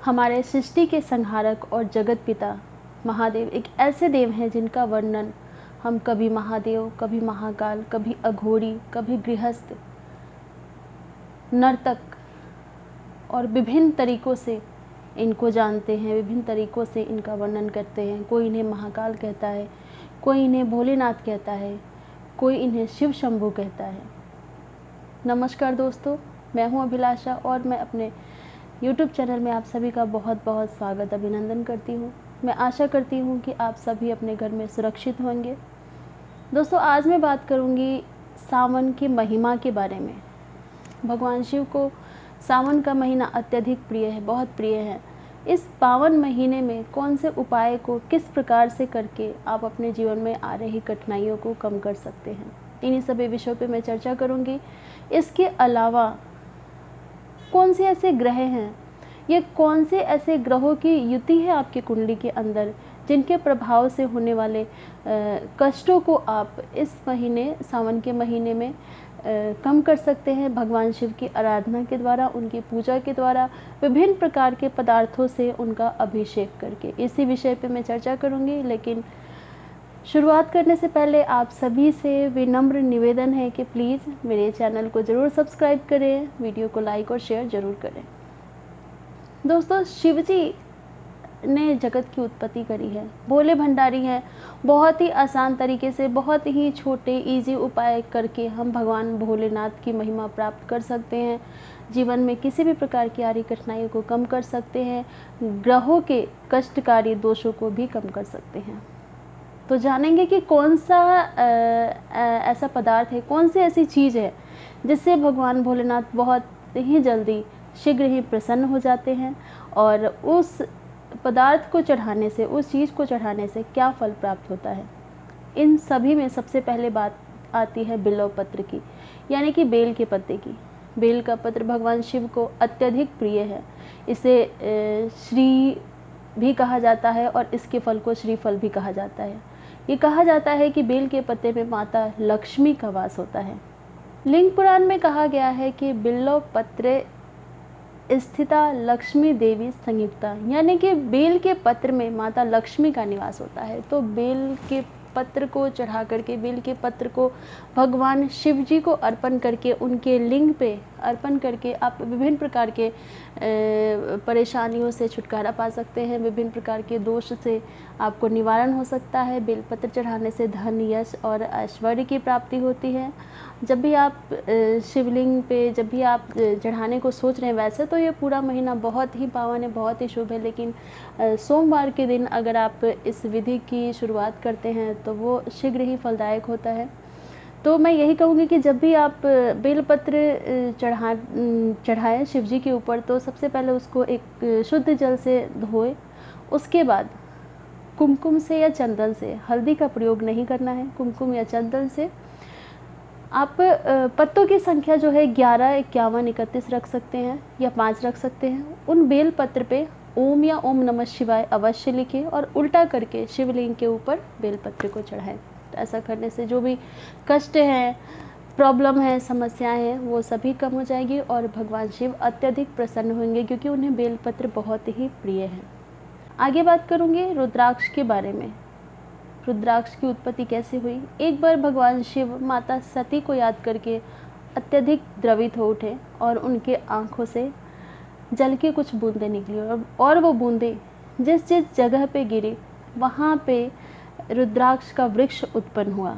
हमारे सृष्टि के संहारक और जगत पिता महादेव एक ऐसे देव हैं जिनका वर्णन हम कभी महादेव, कभी महाकाल, कभी अघोरी, कभी गृहस्थ, नर्तक और विभिन्न तरीक़ों से इनको जानते हैं, विभिन्न तरीक़ों से इनका वर्णन करते हैं। कोई इन्हें महाकाल कहता है, कोई इन्हें भोलेनाथ कहता है, कोई इन्हें शिव शंभू कहता है। नमस्कार दोस्तों, मैं हूं अभिलाषा और मैं अपने YouTube चैनल में आप सभी का बहुत बहुत स्वागत अभिनंदन करती हूं। मैं आशा करती हूं कि आप सभी अपने घर में सुरक्षित होंगे। दोस्तों, आज मैं बात करूंगी सावन की महिमा के बारे में। भगवान शिव को सावन का महीना अत्यधिक प्रिय है, बहुत प्रिय है। इस पावन महीने में कौन से उपाय को किस प्रकार से करके आप अपने जीवन में आ रही कठिनाइयों को कम कर सकते हैं, इन्हीं सभी विषयों पे मैं चर्चा करूंगी। इसके अलावा कौन से ऐसे ग्रह हैं, ये कौन से ऐसे ग्रहों की युति है आपकी कुंडली के अंदर जिनके प्रभाव से होने वाले कष्टों को आप इस महीने, सावन के महीने में कम कर सकते हैं भगवान शिव की आराधना के द्वारा, उनकी पूजा के द्वारा, विभिन्न प्रकार के पदार्थों से उनका अभिषेक करके। इसी विषय पे मैं चर्चा करूंगी। लेकिन शुरुआत करने से पहले आप सभी से विनम्र निवेदन है कि प्लीज़ मेरे चैनल को ज़रूर सब्सक्राइब करें, वीडियो को लाइक और शेयर ज़रूर करें। दोस्तों, शिव जी ने जगत की उत्पत्ति करी है, भोले भंडारी हैं। बहुत ही आसान तरीके से, बहुत ही छोटे इजी उपाय करके हम भगवान भोलेनाथ की महिमा प्राप्त कर सकते हैं। जीवन में किसी भी प्रकार की आ रही कठिनाइयों को कम कर सकते हैं, ग्रहों के कष्टकारी दोषों को भी कम कर सकते हैं। तो जानेंगे कि कौन सा ऐसा पदार्थ है, कौन सी ऐसी चीज़ है जिससे भगवान भोलेनाथ बहुत ही जल्दी, शीघ्र ही प्रसन्न हो जाते हैं और उस पदार्थ को चढ़ाने से, उस चीज़ को चढ़ाने से क्या फल प्राप्त होता है। इन सभी में सबसे पहले बात आती है बिल्व पत्र की, यानी कि बेल के पत्ते की। बेल का पत्र भगवान शिव को अत्यधिक प्रिय है। इसे श्री भी कहा जाता है और इसके फल को श्रीफल भी कहा जाता है। ये कहा जाता है कि बेल के पत्ते में माता लक्ष्मी का वास होता है। लिंग पुराण में कहा गया है कि बिल्व पत्रे स्थिता लक्ष्मी देवी संयुक्ता, यानी कि बेल के पत्र में माता लक्ष्मी का निवास होता है। तो बेल के पत्र को चढ़ा करके, बेल के पत्र को भगवान शिव जी को अर्पण करके, उनके लिंग पे अर्पण करके आप विभिन्न प्रकार के परेशानियों से छुटकारा पा सकते हैं, विभिन्न प्रकार के दोष से आपको निवारण हो सकता है। बेलपत्र चढ़ाने से धन, यश और ऐश्वर्य की प्राप्ति होती है। जब भी आप शिवलिंग पे, जब भी आप चढ़ाने को सोच रहे हैं, वैसे तो ये पूरा महीना बहुत ही पावन है, बहुत ही शुभ है, लेकिन सोमवार के दिन अगर आप इस विधि की शुरुआत करते हैं तो वो शीघ्र ही फलदायक होता है। तो मैं यही कहूँगी कि जब भी आप बेलपत्र चढ़ाएं शिव जी के ऊपर, तो सबसे पहले उसको एक शुद्ध जल से धोएं। उसके बाद कुमकुम से या चंदन से, हल्दी का प्रयोग नहीं करना है, कुमकुम या चंदन से आप पत्तों की संख्या जो है 11, 51, 31 रख सकते हैं या 5 रख सकते हैं। उन बेल पत्र पे ओम या ओम नमः शिवाय अवश्य लिखें और उल्टा करके शिवलिंग के ऊपर बेलपत्र को चढ़ाएं। तो ऐसा करने से जो भी कष्ट हैं, प्रॉब्लम है, समस्याएं हैं, वो सभी कम हो जाएगी और भगवान शिव अत्यधिक प्रसन्न होंगे, क्योंकि उन्हें बेलपत्र बहुत ही प्रिय है। आगे बात करूँगी रुद्राक्ष के बारे में। रुद्राक्ष की उत्पत्ति कैसे हुई। एक बार भगवान शिव माता सती को याद करके अत्यधिक द्रवित हो उठे और उनके आँखों से जल की कुछ बूंदें निकली और वो बूंदें जिस जिस जगह पे गिरी, वहाँ पे रुद्राक्ष का वृक्ष उत्पन्न हुआ।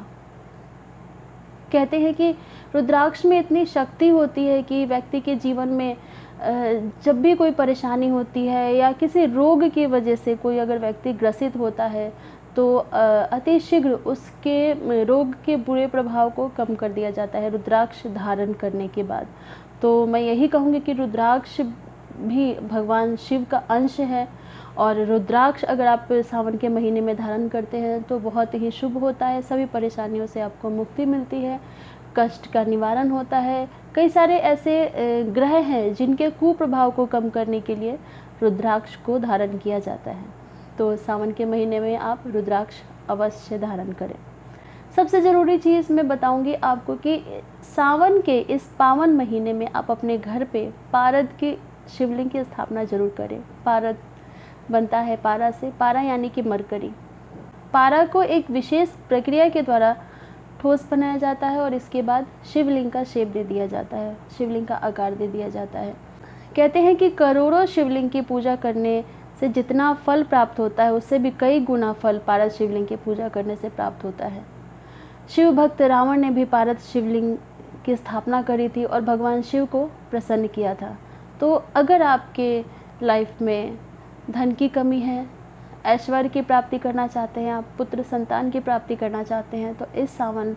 कहते हैं कि रुद्राक्ष में इतनी शक्ति होती है कि व्यक्ति के जीवन में जब भी कोई परेशानी होती है या किसी रोग की वजह से कोई अगर व्यक्ति ग्रसित होता है तो अति शीघ्र उसके रोग के बुरे प्रभाव को कम कर दिया जाता है रुद्राक्ष धारण करने के बाद। तो मैं यही कहूँगी कि रुद्राक्ष भी भगवान शिव का अंश है और रुद्राक्ष अगर आप सावन के महीने में धारण करते हैं तो बहुत ही शुभ होता है। सभी परेशानियों से आपको मुक्ति मिलती है, कष्ट का निवारण होता है। कई सारे ऐसे ग्रह हैं जिनके कुप्रभाव को कम करने के लिए रुद्राक्ष को धारण किया जाता है। तो सावन के महीने में आप रुद्राक्ष अवश्य धारण करें। सबसे ज़रूरी चीज़ मैं बताऊंगी आपको कि सावन के इस पावन महीने में आप अपने घर पे पारद की शिवलिंग की स्थापना जरूर करें। पारद बनता है पारा से, पारा यानी कि मरकरी। पारा को एक विशेष प्रक्रिया के द्वारा ठोस बनाया जाता है और इसके बाद शिवलिंग का शेप दे दिया जाता है, शिवलिंग का आकार दे दिया जाता है। कहते हैं कि करोड़ों शिवलिंग की पूजा करने से जितना फल प्राप्त होता है उससे भी कई गुना फल पारद शिवलिंग की पूजा करने से प्राप्त होता है। शिव भक्त रावण ने भी पारद शिवलिंग की स्थापना करी थी और भगवान शिव को प्रसन्न किया था। तो अगर आपके लाइफ में धन की कमी है, ऐश्वर्य की प्राप्ति करना चाहते हैं, आप पुत्र संतान की प्राप्ति करना चाहते हैं, तो इस सावन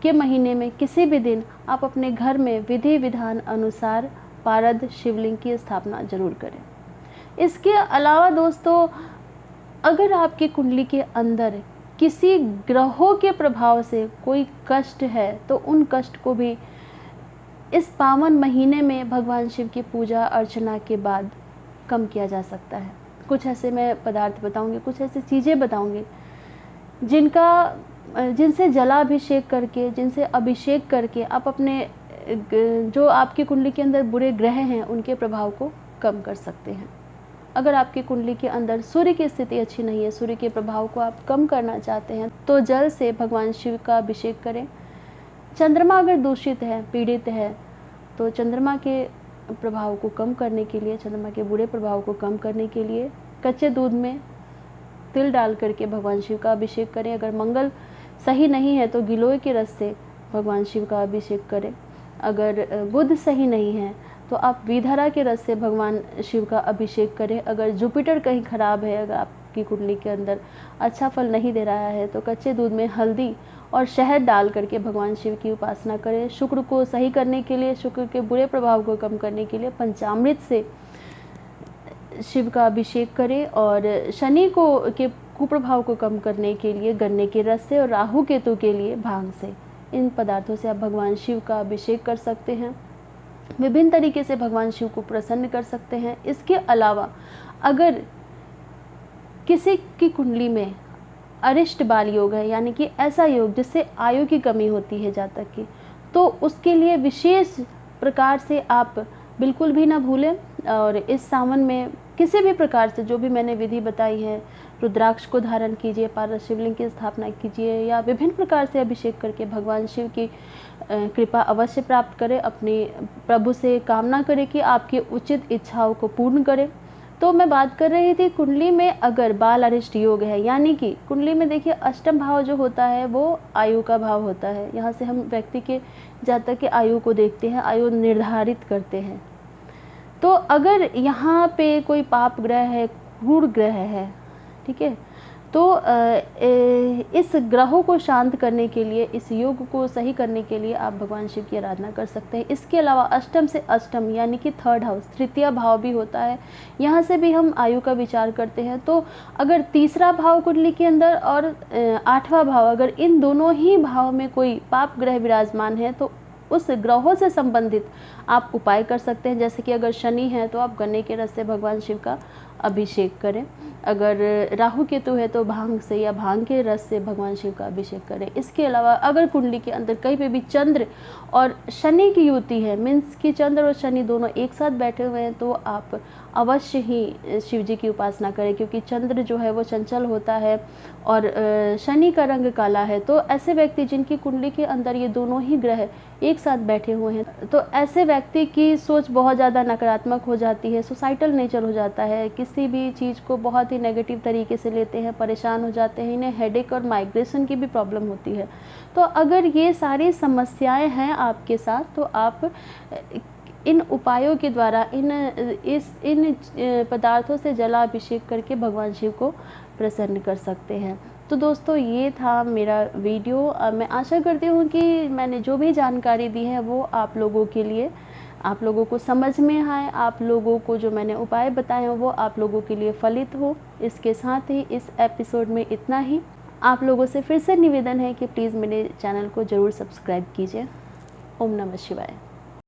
के महीने में किसी भी दिन आप अपने घर में विधि विधान अनुसार पारद शिवलिंग की स्थापना जरूर करें। इसके अलावा दोस्तों, अगर आपकी कुंडली के अंदर किसी ग्रहों के प्रभाव से कोई कष्ट है तो उन कष्ट को भी इस पावन महीने में भगवान शिव की पूजा अर्चना के बाद कम किया जा सकता है। कुछ ऐसे मैं पदार्थ बताऊंगी, कुछ ऐसी चीज़ें बताऊंगी जिनसे जलाभिषेक करके, जिनसे अभिषेक करके आप अपने जो आपकी कुंडली के अंदर बुरे ग्रह हैं उनके प्रभाव को कम कर सकते हैं। अगर आपकी कुंडली के अंदर सूर्य की स्थिति अच्छी नहीं है, सूर्य के प्रभाव को आप कम करना चाहते हैं, तो जल से भगवान शिव का अभिषेक करें। चंद्रमा अगर दूषित है, पीड़ित है, तो चंद्रमा के प्रभाव को कम करने के लिए, चंद्रमा के बुरे प्रभाव को कम करने के लिए कच्चे दूध में तिल डाल करके भगवान शिव का अभिषेक करें। अगर मंगल सही नहीं है तो गिलोय के रस से भगवान शिव का अभिषेक करें। अगर बुध सही नहीं है तो आप विधरा के रस से भगवान शिव का अभिषेक करें। अगर जुपिटर कहीं खराब है, अगर आपकी कुंडली के अंदर अच्छा फल नहीं दे रहा है, तो कच्चे दूध में हल्दी और शहद डाल करके भगवान शिव की उपासना करें। शुक्र को सही करने के लिए, शुक्र के बुरे प्रभाव को कम करने के लिए पंचामृत से शिव का अभिषेक करें। और शनि के कुप्रभाव को कम करने के लिए गन्ने के रस से, और राहु केतु के लिए भांग से, इन पदार्थों से आप भगवान शिव का अभिषेक कर सकते हैं। विभिन्न तरीके से भगवान शिव को प्रसन्न कर सकते हैं। इसके अलावा अगर किसी की कुंडली में अरिष्ट बाल योग है, यानी कि ऐसा योग जिससे आयु की कमी होती है जातक की, तो उसके लिए विशेष प्रकार से आप बिल्कुल भी ना भूलें और इस सावन में किसी भी प्रकार से जो भी मैंने विधि बताई है, रुद्राक्ष को धारण कीजिए, पारद शिवलिंग की स्थापना कीजिए, या विभिन्न प्रकार से अभिषेक करके भगवान शिव की कृपा अवश्य प्राप्त करें। अपने प्रभु से कामना करें कि आपकी उचित इच्छाओं को पूर्ण करें। तो मैं बात कर रही थी कुंडली में अगर बाल अरिष्ट योग है, यानी कि कुंडली में देखिए अष्टम भाव जो होता है वो आयु का भाव होता है। यहाँ से हम व्यक्ति के जातक के आयु को देखते हैं, आयु निर्धारित करते हैं। तो अगर यहाँ पे कोई पाप ग्रह है, क्रूर ग्रह है, ठीक है, तो इस ग्रहों को शांत करने के लिए, इस योग को सही करने के लिए आप भगवान शिव की आराधना कर सकते हैं। इसके अलावा अष्टम से अष्टम यानी कि थर्ड हाउस, तृतीय भाव भी होता है, यहाँ से भी हम आयु का विचार करते हैं। तो अगर तीसरा भाव कुंडली के अंदर और आठवां भाव, अगर इन दोनों ही भाव में कोई पाप ग्रह विराजमान है तो उस ग्रहों से संबंधित आप उपाय कर सकते हैं। जैसे कि अगर शनि है तो आप गन्ने के रस से भगवान शिव का अभिषेक करें। अगर राहु केतु है तो भांग से या भांग के रस से भगवान शिव का अभिषेक करें। इसके अलावा अगर कुंडली के अंदर कहीं पे भी चंद्र और शनि की युति है, मीन्स कि चंद्र और शनि दोनों एक साथ बैठे हुए हैं, तो आप अवश्य ही शिव जी की उपासना करें, क्योंकि चंद्र जो है वो चंचल होता है और शनि का रंग काला है। तो ऐसे व्यक्ति जिनकी कुंडली के अंदर ये दोनों ही ग्रह एक साथ बैठे हुए हैं, तो ऐसे व्यक्ति की सोच बहुत ज़्यादा नकारात्मक हो जाती है, सुसाइडल नेचर हो जाता है, किसी भी चीज़ को बहुत ही नेगेटिव तरीके से लेते हैं, परेशान हो जाते हैं, इन्हें हेडेक और माइग्रेशन की भी प्रॉब्लम होती है। तो अगर ये सारी समस्याएं हैं आपके साथ, तो आप इन उपायों के द्वारा इन पदार्थों से जलाभिषेक करके भगवान शिव को प्रसन्न कर सकते हैं। तो दोस्तों, ये था मेरा वीडियो। मैं आशा करती हूँ कि मैंने जो भी जानकारी दी है वो आप लोगों के लिए, आप लोगों को समझ में आए, आप लोगों को जो मैंने उपाय बताए हैं वो आप लोगों के लिए फलित हो। इसके साथ ही इस एपिसोड में इतना ही। आप लोगों से फिर से निवेदन है कि प्लीज़ मेरे चैनल को ज़रूर सब्सक्राइब कीजिए। ओम नमः शिवाय।